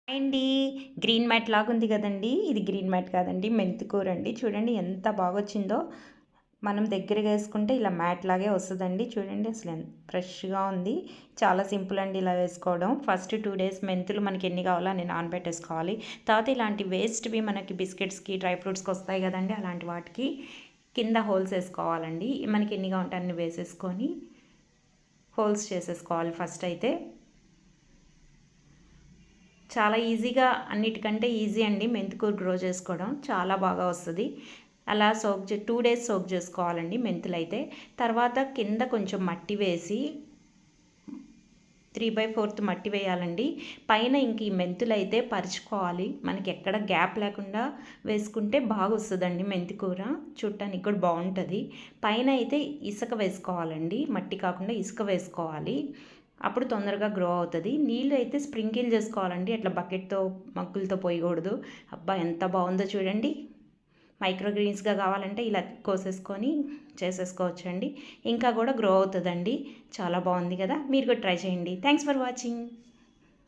అండి. Green mat లాగుంది గదండీ! ఇది గ్రీన్ మ్యాట్ కాదండి. మెంతి కూరండి. చూడండి ఎంత బాగొచ్చిందో. మనం దగ్గరగా యేసుకుంటే ఇలా మ్యాట్ లాగే వస్తదండి. చూడండి అసలు ఫ్రెష్‌గా ఉంది. చాలా సింపుల్ అండి ఇలా వేసుకోవడం. ఫస్ట్ 2 డేస్ మెంతులు మనకెన్ని కావాలో అన్ని నానబెట్టేసుకోవాలి. తర్వాత ఇలాంటి వేస్ట్‌వి మనకి బిస్కెట్స్‌కి, డ్రై ఫ్రూట్స్‌కి వస్తాయి గదండీ! అలాంటి వాటికి కింద హోల్స్ యేసుకోవాలండి. మనకి ఎన్ని కావాలంటే అన్ని వేసేసుకొని హోల్స్ చేసేసుకోవాలి ఫస్ట్ అయితే. చాలా ఈజీగా అన్నిటికంటే ఈజీ అండి మెంతికూర గ్రో చేసుకోవడం. చాలా బాగా వస్తది. అలా 2 డేస్ సోక్ చేసుకోవాలండి మెంతులైతే. తర్వాత కింద కొంచెం మట్టి వేసి 3/4 మట్టి వేయాలండి. పైన ఇంక ఈ మెంతులైతే పరుచుకోవాలి. మనకి ఎక్కడ గ్యాప్ లేకుండా వేసుకుంటే బాగొస్తదండి మెంతి కూర. చూడటానికి కూడా బావుంటది. పైన అయితే ఇసుక వేసుకోవాలండి. మట్టి కాకుండా ఇసుక వేసుకోవాలి. అప్పుడు తొందరగా గ్రో అవుతుంది. నీళ్ళు అయితే స్ప్రింకిల్ చేసుకోవాలండి. అట్లా బకెట్తో మగ్గులతో పోయకూడదు. అబ్బా ఎంత బాగుందో చూడండి. మైక్రో గ్రీన్స్గా కావాలంటే ఇలా కోసేసుకొని చేసేసుకోవచ్చండి. ఇంకా కూడా గ్రో అవుతుందండి. చాలా బాగుంది కదా, మీరు కూడా ట్రై చేయండి. Thanks for watching.